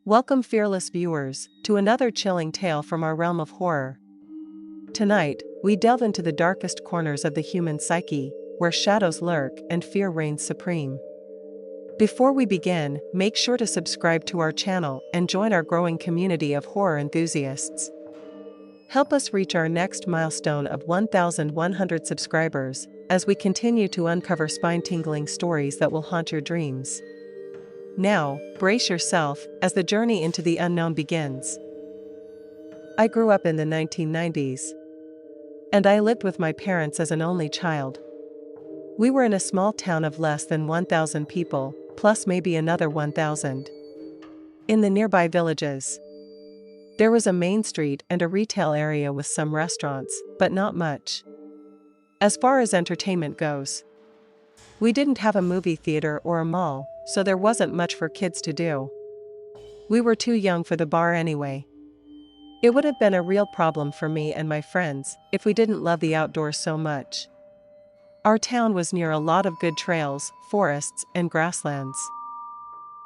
Welcome, fearless viewers, to another chilling tale from our realm of horror. Tonight, we delve into the darkest corners of the human psyche, where shadows lurk and fear reigns supreme. Before we begin, make sure to subscribe to our channel and join our growing community of horror enthusiasts. Help us reach our next milestone of 1,100 subscribers, as we continue to uncover spine-tingling stories that will haunt your dreams. Now, brace yourself, as the journey into the unknown begins. I grew up in the 1990s. And I lived with my parents as an only child. We were in a small town of less than 1,000 people, plus maybe another 1,000. In the nearby villages, there was a main street and a retail area with some restaurants, but not much. As far as entertainment goes, we didn't have a movie theater or a mall, so there wasn't much for kids to do. We were too young for the bar anyway. It would have been a real problem for me and my friends if we didn't love the outdoors so much. Our town was near a lot of good trails, forests, and grasslands.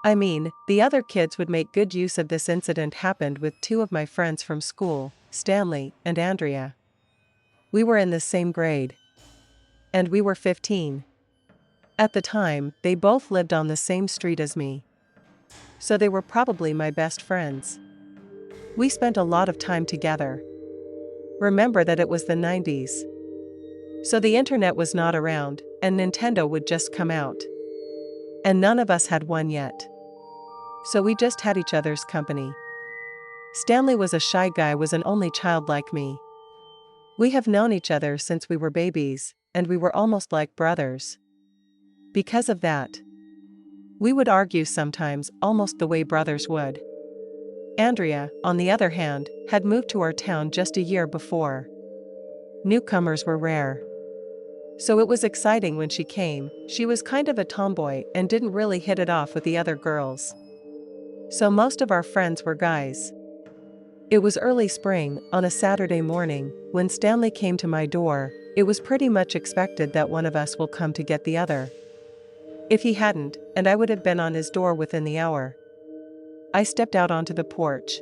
I mean, the other kids would make good use of this. Incident happened with two of my friends from school, Stanley and Andrea. We were in the same grade. And we were 15. At the time, they both lived on the same street as me. So they were probably my best friends. We spent a lot of time together. Remember that it was the 90s. So the internet was not around, and Nintendo would just come out. And none of us had one yet. So we just had each other's company. Stanley was a shy guy, was an only child like me. We have known each other since we were babies, and we were almost like brothers. Because of that, we would argue sometimes, almost the way brothers would. Andrea, on the other hand, had moved to our town just a year before. Newcomers were rare. So it was exciting when she came. She was kind of a tomboy and didn't really hit it off with the other girls. So most of our friends were guys. It was early spring, on a Saturday morning, when Stanley came to my door. It was pretty much expected that one of us will come to get the other. If he hadn't, and I would have been on his door within the hour. I stepped out onto the porch.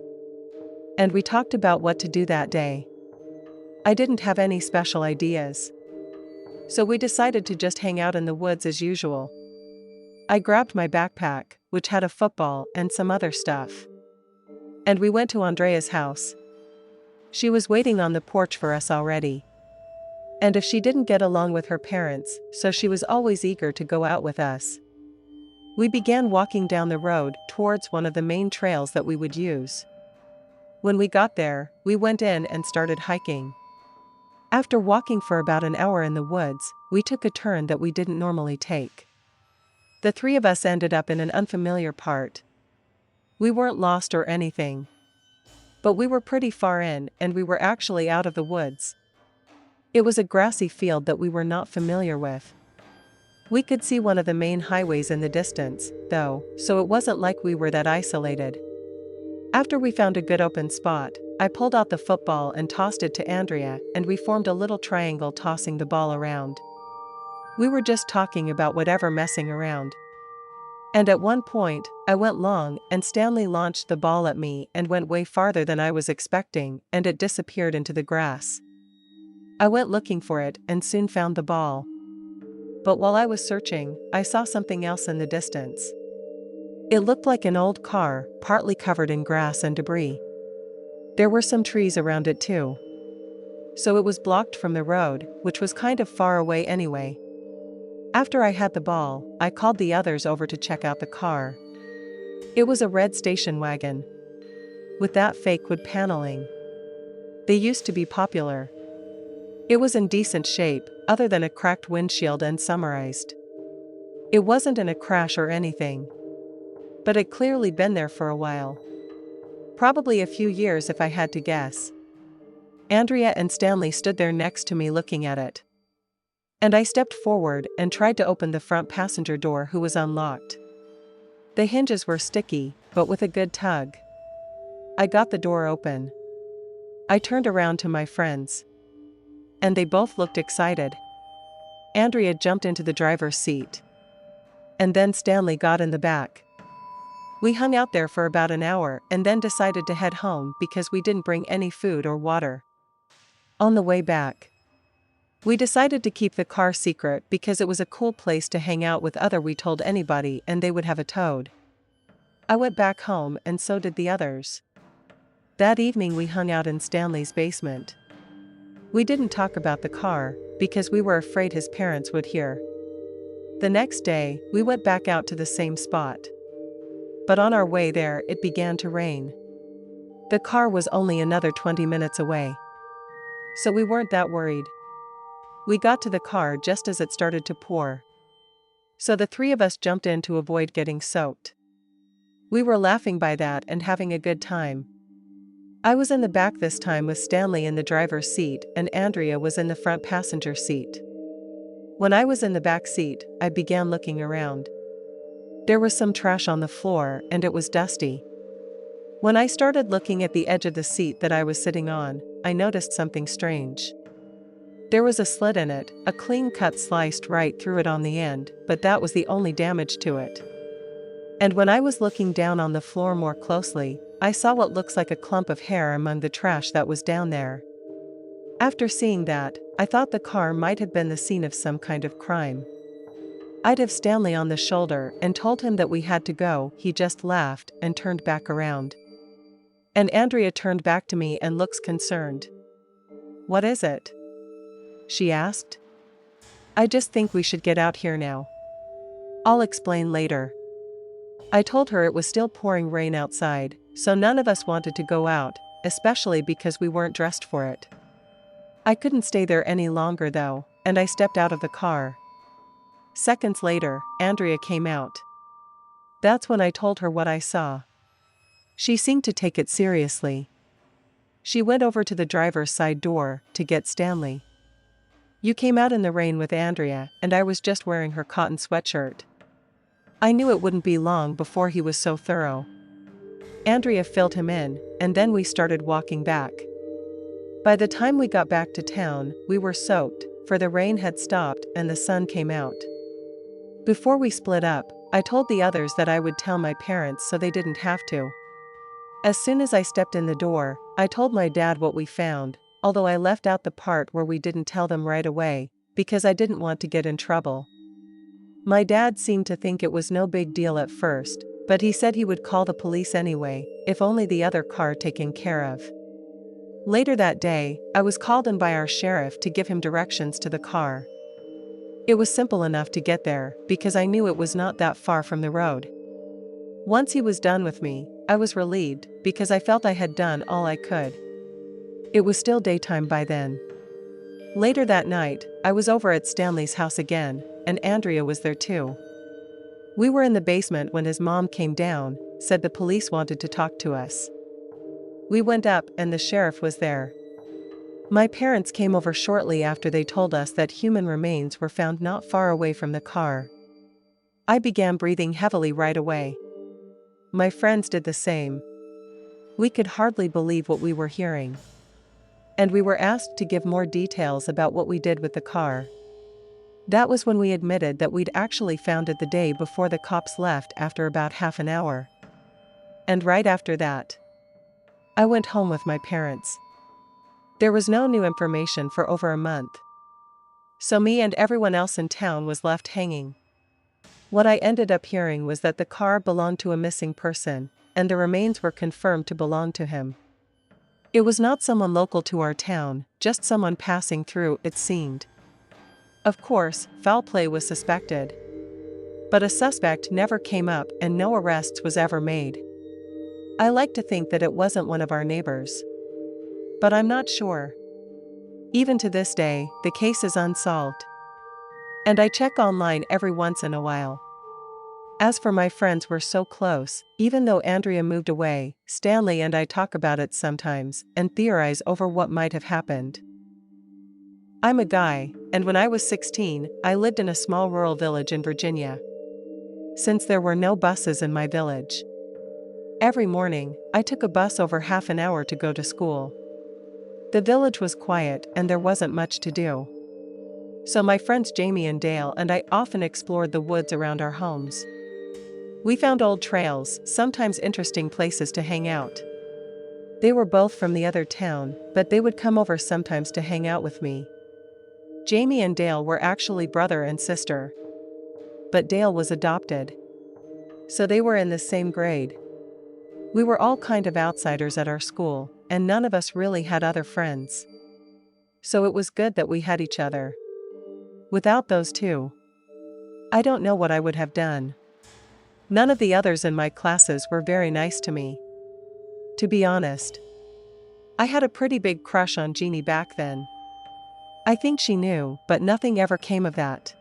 And we talked about what to do that day. I didn't have any special ideas. So we decided to just hang out in the woods as usual. I grabbed my backpack, which had a football and some other stuff. And we went to Andrea's house. She was waiting on the porch for us already. And if she didn't get along with her parents, so she was always eager to go out with us. We began walking down the road towards one of the main trails that we would use. When we got there, we went in and started hiking. After walking for about an hour in the woods, we took a turn that we didn't normally take. The three of us ended up in an unfamiliar part. We weren't lost or anything. But we were pretty far in, and we were actually out of the woods. It was a grassy field that we were not familiar with. We could see one of the main highways in the distance, though, so it wasn't like we were that isolated. After we found a good open spot, I pulled out the football and tossed it to Andrea, and we formed a little triangle tossing the ball around. We were just talking about whatever, messing around. And at one point, I went long, and Stanley launched the ball at me and went way farther than I was expecting, and it disappeared into the grass. I went looking for it and soon found the ball. But while I was searching, I saw something else in the distance. It looked like an old car, partly covered in grass and debris. There were some trees around it too. So it was blocked from the road, which was kind of far away anyway. After I had the ball, I called the others over to check out the car. It was a red station wagon. With that fake wood paneling. They used to be popular. It was in decent shape, other than a cracked windshield and summarized. It wasn't in a crash or anything. But it clearly been there for a while. Probably a few years if I had to guess. Andrea and Stanley stood there next to me looking at it. And I stepped forward and tried to open the front passenger door, who was unlocked. The hinges were sticky, but with a good tug, I got the door open. I turned around to my friends. And they both looked excited. Andrea jumped into the driver's seat. And then Stanley got in the back. We hung out there for about an hour and then decided to head home because we didn't bring any food or water. On the way back, we decided to keep the car secret because it was a cool place to hang out with we told anybody and they would have it towed. I went back home and so did the others. That evening we hung out in Stanley's basement. We didn't talk about the car because we were afraid his parents would hear. The next day, we went back out to the same spot. But on our way there, it began to rain. The car was only another 20 minutes away, so we weren't that worried. We got to the car just as it started to pour. So the three of us jumped in to avoid getting soaked. We were laughing by that and having a good time. I was in the back this time with Stanley in the driver's seat and Andrea was in the front passenger seat. When I was in the back seat, I began looking around. There was some trash on the floor and it was dusty. When I started looking at the edge of the seat that I was sitting on, I noticed something strange. There was a slit in it, a clean cut sliced right through it on the end, but that was the only damage to it. And when I was looking down on the floor more closely, I saw what looks like a clump of hair among the trash that was down there. After seeing that, I thought the car might have been the scene of some kind of crime. I'd have Stanley on the shoulder and told him that we had to go. He just laughed and turned back around. And Andrea turned back to me and looks concerned. "What is it?" she asked. "I just think we should get out here now. I'll explain later." I told her it was still pouring rain outside, so none of us wanted to go out, especially because we weren't dressed for it. I couldn't stay there any longer though, and I stepped out of the car. Seconds later, Andrea came out. That's when I told her what I saw. She seemed to take it seriously. She went over to the driver's side door to get Stanley. "You came out in the rain with Andrea, and I was just wearing her cotton sweatshirt. I knew it wouldn't be long before he was so thorough." Andrea filled him in, and then we started walking back. By the time we got back to town, we were soaked, for the rain had stopped and the sun came out. Before we split up, I told the others that I would tell my parents so they didn't have to. As soon as I stepped in the door, I told my dad what we found, although I left out the part where we didn't tell them right away, because I didn't want to get in trouble. My dad seemed to think it was no big deal at first, but he said he would call the police anyway, if only the other car taken care of. Later that day, I was called in by our sheriff to give him directions to the car. It was simple enough to get there, because I knew it was not that far from the road. Once he was done with me, I was relieved, because I felt I had done all I could. It was still daytime by then. Later that night, I was over at Stanley's house again, and Andrea was there too. We were in the basement when his mom came down, said the police wanted to talk to us. We went up and the sheriff was there. My parents came over shortly after they told us that human remains were found not far away from the car. I began breathing heavily right away. My friends did the same. We could hardly believe what we were hearing. And we were asked to give more details about what we did with the car. That was when we admitted that we'd actually found it the day before the cops left after about half an hour. And right after that, I went home with my parents. There was no new information for over a month. So me and everyone else in town was left hanging. What I ended up hearing was that the car belonged to a missing person, and the remains were confirmed to belong to him. It was not someone local to our town, just someone passing through, it seemed. Of course, foul play was suspected. But a suspect never came up and no arrests was ever made. I like to think that it wasn't one of our neighbors. But I'm not sure. Even to this day, the case is unsolved. And I check online every once in a while. As for my friends, we're so close. Even though Andrea moved away, Stanley and I talk about it sometimes and theorize over what might have happened. I'm a guy, and when I was 16, I lived in a small rural village in Virginia. Since there were no buses in my village, every morning, I took a bus over half an hour to go to school. The village was quiet and there wasn't much to do. So my friends Jamie and Dale and I often explored the woods around our homes. We found old trails, sometimes interesting places to hang out. They were both from the other town, but they would come over sometimes to hang out with me. Jamie and Dale were actually brother and sister. But Dale was adopted. So they were in the same grade. We were all kind of outsiders at our school, and none of us really had other friends. So it was good that we had each other. Without those two, I don't know what I would have done. None of the others in my classes were very nice to me. To be honest, I had a pretty big crush on Jeannie back then. I think she knew, but nothing ever came of that.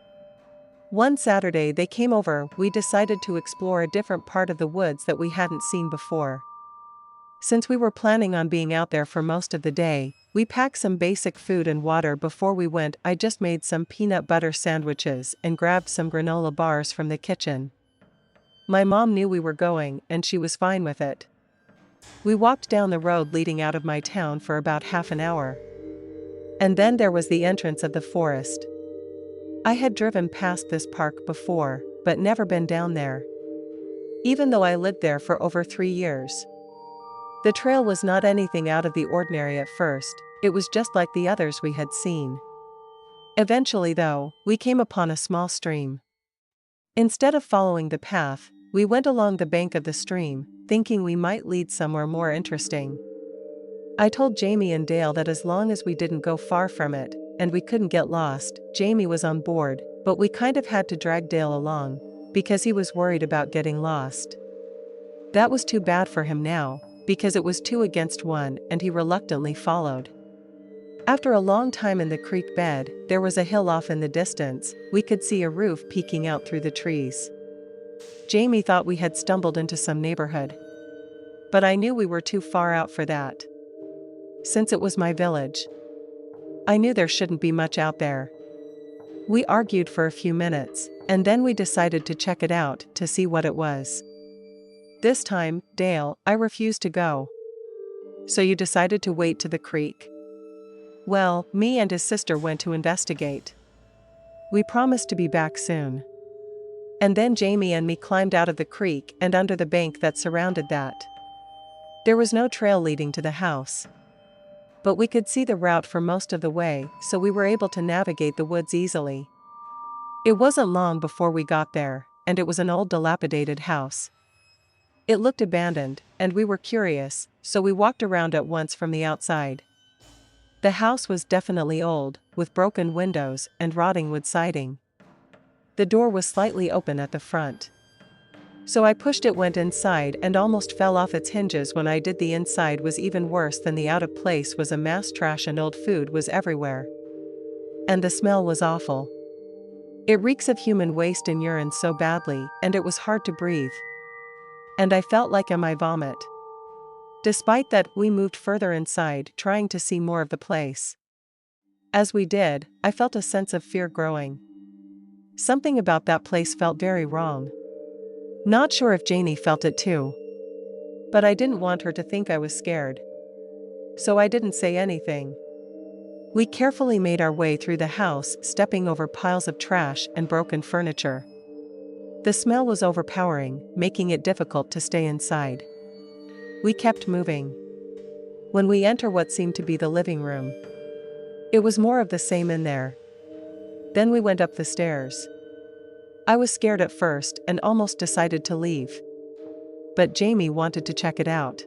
One Saturday they came over. We decided to explore a different part of the woods that we hadn't seen before. Since we were planning on being out there for most of the day, we packed some basic food and water before we went. I just made some peanut butter sandwiches and grabbed some granola bars from the kitchen. My mom knew we were going, and she was fine with it. We walked down the road leading out of my town for about half an hour. And then there was the entrance of the forest. I had driven past this park before, but never been down there. Even though I lived there for over 3 years. The trail was not anything out of the ordinary at first, it was just like the others we had seen. Eventually though, we came upon a small stream. Instead of following the path, we went along the bank of the stream, thinking we might lead somewhere more interesting. I told Jamie and Dale that as long as we didn't go far from it, and we couldn't get lost, Jamie was on board, but we kind of had to drag Dale along, because he was worried about getting lost. That was too bad for him now, because it was 2 against 1 and he reluctantly followed. After a long time in the creek bed, there was a hill off in the distance. We could see a roof peeking out through the trees. Jamie thought we had stumbled into some neighborhood. But I knew we were too far out for that. Since it was my village, I knew there shouldn't be much out there. We argued for a few minutes, and then we decided to check it out to see what it was. This time, Dale, I refused to go. So you decided to wait to the creek? Well, me and his sister went to investigate. We promised to be back soon. And then Jamie and me climbed out of the creek and under the bank that surrounded that. There was no trail leading to the house. But we could see the route for most of the way, so we were able to navigate the woods easily. It wasn't long before we got there, and it was an old dilapidated house. It looked abandoned, and we were curious, so we walked around at once from the outside. The house was definitely old, with broken windows and rotting wood siding. The door was slightly open at the front. So I pushed it, went inside, and almost fell off its hinges when I did. The inside was even worse than the out of place was. A mass trash and old food was everywhere. And the smell was awful. It reeks of human waste and urine so badly, and it was hard to breathe. And I felt like I might vomit. Despite that, we moved further inside, trying to see more of the place. As we did, I felt a sense of fear growing. Something about that place felt very wrong. Not sure if Janie felt it too. But I didn't want her to think I was scared. So I didn't say anything. We carefully made our way through the house, stepping over piles of trash and broken furniture. The smell was overpowering, making it difficult to stay inside. We kept moving. When we enter what seemed to be the living room, it was more of the same in there. Then we went up the stairs. I was scared at first and almost decided to leave. But Jamie wanted to check it out.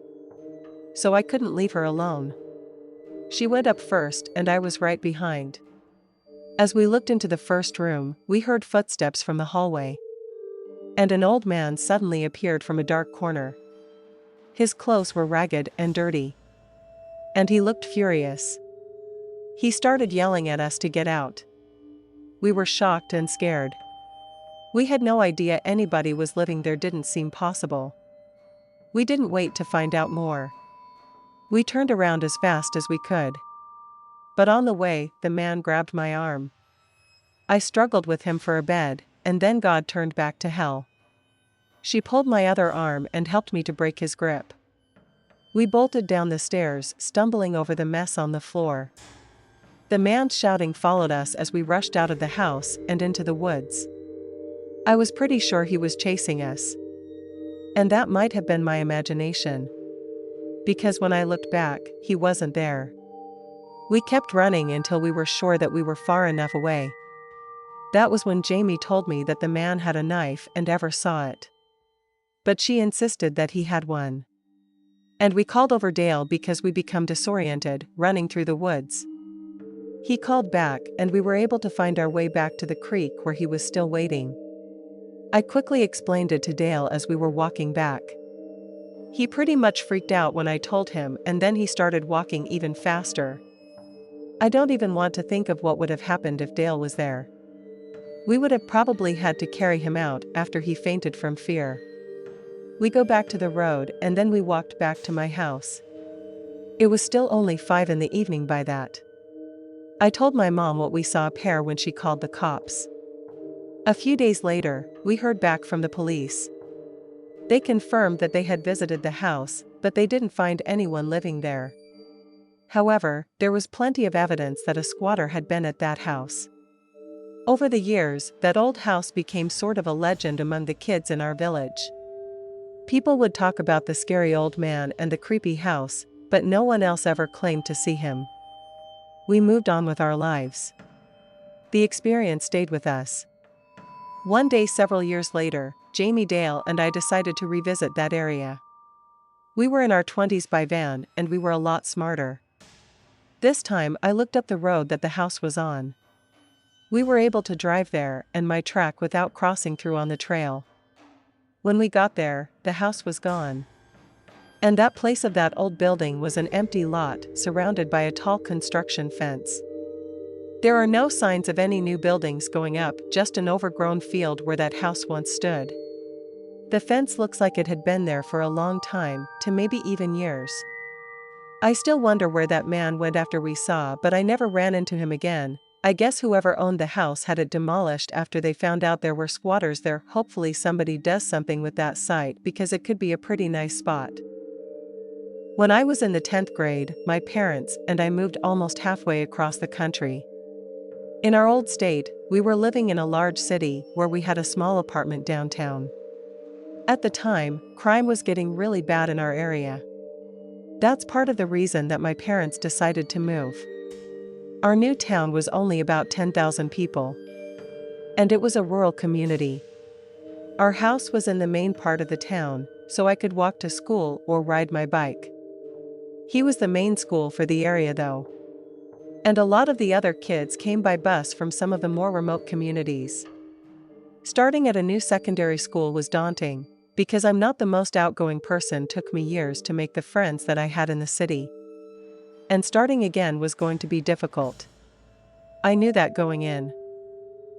So I couldn't leave her alone. She went up first and I was right behind. As we looked into the first room, we heard footsteps from the hallway. And an old man suddenly appeared from a dark corner. His clothes were ragged and dirty. And he looked furious. He started yelling at us to get out. We were shocked and scared. We had no idea anybody was living there. Didn't seem possible. We didn't wait to find out more. We turned around as fast as we could. But on the way, the man grabbed my arm. I struggled with him for a bed, and then God turned back to hell. She pulled my other arm and helped me to break his grip. We bolted down the stairs, stumbling over the mess on the floor. The man's shouting followed us as we rushed out of the house and into the woods. I was pretty sure he was chasing us. And that might have been my imagination. Because when I looked back, he wasn't there. We kept running until we were sure that we were far enough away. That was when Jamie told me that the man had a knife and ever saw it. But she insisted that he had one. And we called over Dale because we become disoriented, running through the woods. He called back and we were able to find our way back to the creek where he was still waiting. I quickly explained it to Dale as we were walking back. He pretty much freaked out when I told him, and then he started walking even faster. I don't even want to think of what would have happened if Dale was there. We would have probably had to carry him out after he fainted from fear. We go back to the road and then we walked back to my house. It was still only 5 in the evening by that. I told my mom what we saw a pair when she called the cops. A few days later, we heard back from the police. They confirmed that they had visited the house, but they didn't find anyone living there. However, there was plenty of evidence that a squatter had been at that house. Over the years, that old house became sort of a legend among the kids in our village. People would talk about the scary old man and the creepy house, but no one else ever claimed to see him. We moved on with our lives. The experience stayed with us. One day several years later, Jamie, Dale and I decided to revisit that area. We were in our 20s by van and we were a lot smarter. This time I looked up the road that the house was on. We were able to drive there and my track without crossing through on the trail. When we got there, the house was gone. And that place of that old building was an empty lot surrounded by a tall construction fence. There are no signs of any new buildings going up, just an overgrown field where that house once stood. The fence looks like it had been there for a long time, to maybe even years. I still wonder where that man went after we saw, but I never ran into him again. I guess whoever owned the house had it demolished after they found out there were squatters there. Hopefully somebody does something with that site because it could be a pretty nice spot. When I was in the 10th grade, my parents and I moved almost halfway across the country. In our old state, we were living in a large city where we had a small apartment downtown. At the time, crime was getting really bad in our area. That's part of the reason that my parents decided to move. Our new town was only about 10,000 people. And it was a rural community. Our house was in the main part of the town, so I could walk to school or ride my bike. He was the main school for the area though. And a lot of the other kids came by bus from some of the more remote communities. Starting at a new secondary school was daunting, because I'm not the most outgoing person. Took me years to make the friends that I had in the city. And starting again was going to be difficult. I knew that going in.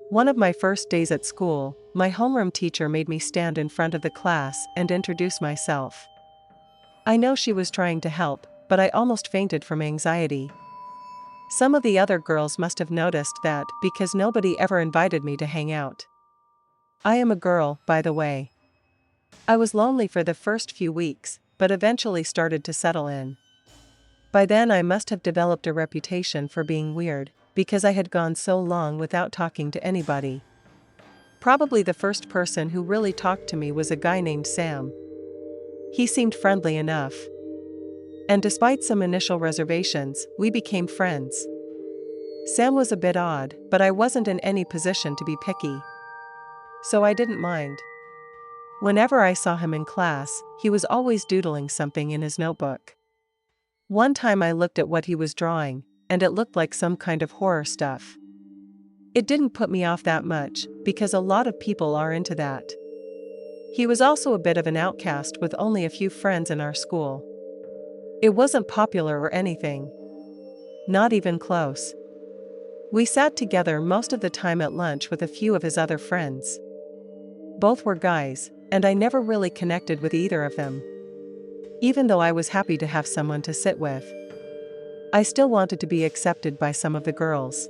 One of my first days at school, my homeroom teacher made me stand in front of the class and introduce myself. I know she was trying to help, but I almost fainted from anxiety. Some of the other girls must have noticed that because nobody ever invited me to hang out. I am a girl, by the way. I was lonely for the first few weeks, but eventually started to settle in. By then I must have developed a reputation for being weird, because I had gone so long without talking to anybody. Probably the first person who really talked to me was a guy named Sam. He seemed friendly enough. And despite some initial reservations, we became friends. Sam was a bit odd, but I wasn't in any position to be picky. So I didn't mind. Whenever I saw him in class, he was always doodling something in his notebook. One time I looked at what he was drawing, and it looked like some kind of horror stuff. It didn't put me off that much, because a lot of people are into that. He was also a bit of an outcast with only a few friends in our school. It wasn't popular or anything. Not even close. We sat together most of the time at lunch with a few of his other friends. Both were guys, and I never really connected with either of them. Even though I was happy to have someone to sit with, I still wanted to be accepted by some of the girls.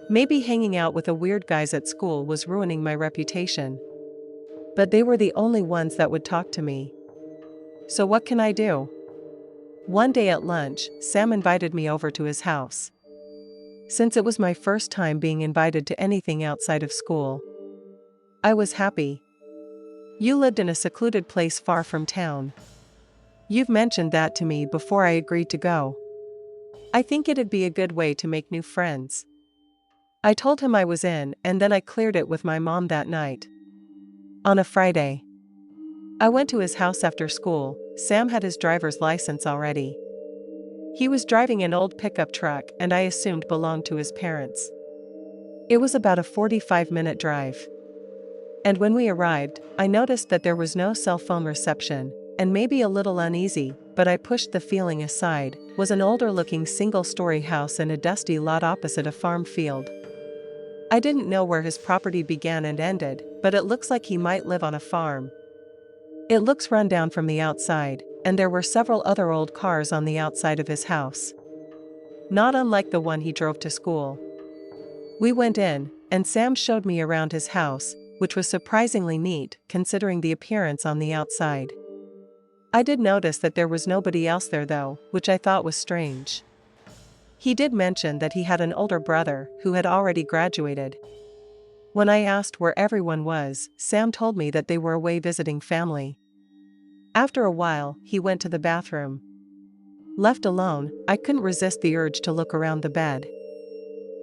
Maybe hanging out with the weird guys at school was ruining my reputation. But they were the only ones that would talk to me. So what can I do? One day at lunch, Sam invited me over to his house. Since it was my first time being invited to anything outside of school, I was happy. You lived in a secluded place far from town. You've mentioned that to me before I agreed to go. I think it'd be a good way to make new friends. I told him I was in, and then I cleared it with my mom that night. On a Friday, I went to his house after school. Sam had his driver's license already. He was driving an old pickup truck and I assumed belonged to his parents. It was about a 45-minute drive. And when we arrived, I noticed that there was no cell phone reception, and maybe a little uneasy, but I pushed the feeling aside, was an older-looking single-story house in a dusty lot opposite a farm field. I didn't know where his property began and ended, but it looks like he might live on a farm. It looks run down from the outside, and there were several other old cars on the outside of his house. Not unlike the one he drove to school. We went in, and Sam showed me around his house, which was surprisingly neat, considering the appearance on the outside. I did notice that there was nobody else there though, which I thought was strange. He did mention that he had an older brother, who had already graduated. When I asked where everyone was, Sam told me that they were away visiting family. After a while, he went to the bathroom. Left alone, I couldn't resist the urge to look around the bed.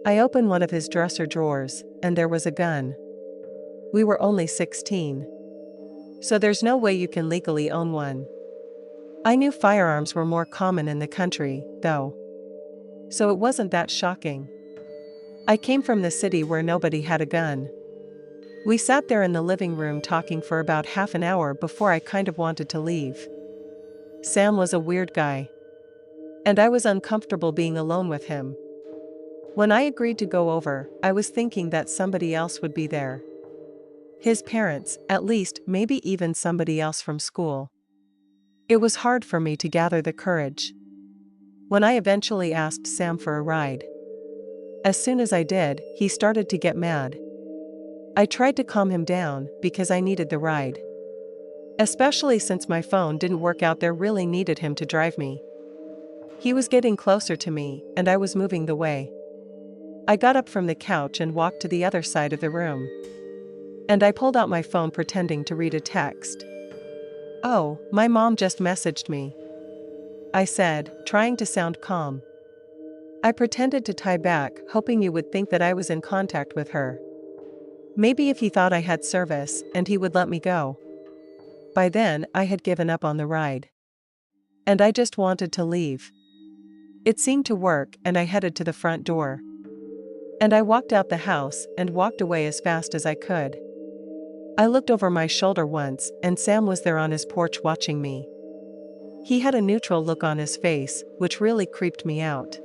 I opened one of his dresser drawers, and there was a gun. We were only 16. So there's no way you can legally own one. I knew firearms were more common in the country, though. So it wasn't that shocking. I came from the city where nobody had a gun. We sat there in the living room talking for about half an hour before I kind of wanted to leave. Sam was a weird guy. And I was uncomfortable being alone with him. When I agreed to go over, I was thinking that somebody else would be there. His parents, at least, maybe even somebody else from school. It was hard for me to gather the courage. When I eventually asked Sam for a ride. As soon as I did, he started to get mad. I tried to calm him down, because I needed the ride. Especially since my phone didn't work out there, really needed him to drive me. He was getting closer to me, and I was moving the way. I got up from the couch and walked to the other side of the room. And I pulled out my phone pretending to read a text. "Oh, my mom just messaged me," I said, trying to sound calm. I pretended to tie back, hoping you would think that I was in contact with her. Maybe if he thought I had service, and he would let me go. By then, I had given up on the ride. And I just wanted to leave. It seemed to work, and I headed to the front door. And I walked out the house, and walked away as fast as I could. I looked over my shoulder once, and Sam was there on his porch watching me. He had a neutral look on his face, which really creeped me out.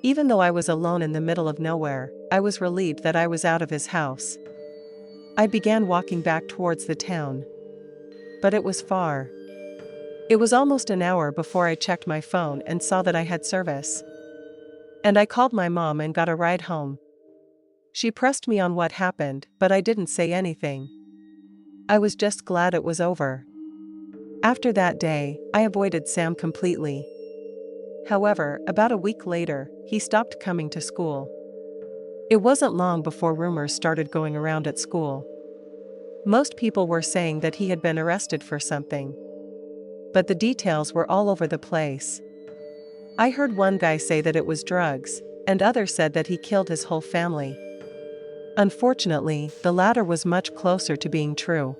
Even though I was alone in the middle of nowhere, I was relieved that I was out of his house. I began walking back towards the town. But it was far. It was almost an hour before I checked my phone and saw that I had service. And I called my mom and got a ride home. She pressed me on what happened, but I didn't say anything. I was just glad it was over. After that day, I avoided Sam completely. However, about a week later, he stopped coming to school. It wasn't long before rumors started going around at school. Most people were saying that he had been arrested for something. But the details were all over the place. I heard one guy say that it was drugs, and others said that he killed his whole family. Unfortunately, the latter was much closer to being true.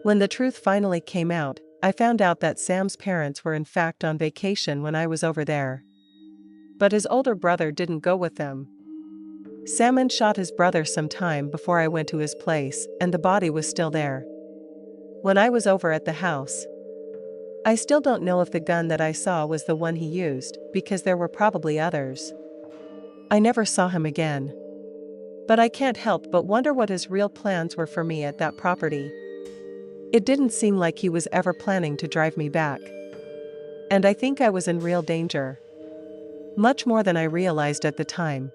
When the truth finally came out, I found out that Sam's parents were in fact on vacation when I was over there. But his older brother didn't go with them. Sam shot his brother some time before I went to his place, and the body was still there. When I was over at the house, I still don't know if the gun that I saw was the one he used, because there were probably others. I never saw him again. But I can't help but wonder what his real plans were for me at that property. It didn't seem like he was ever planning to drive me back. And I think I was in real danger. Much more than I realized at the time.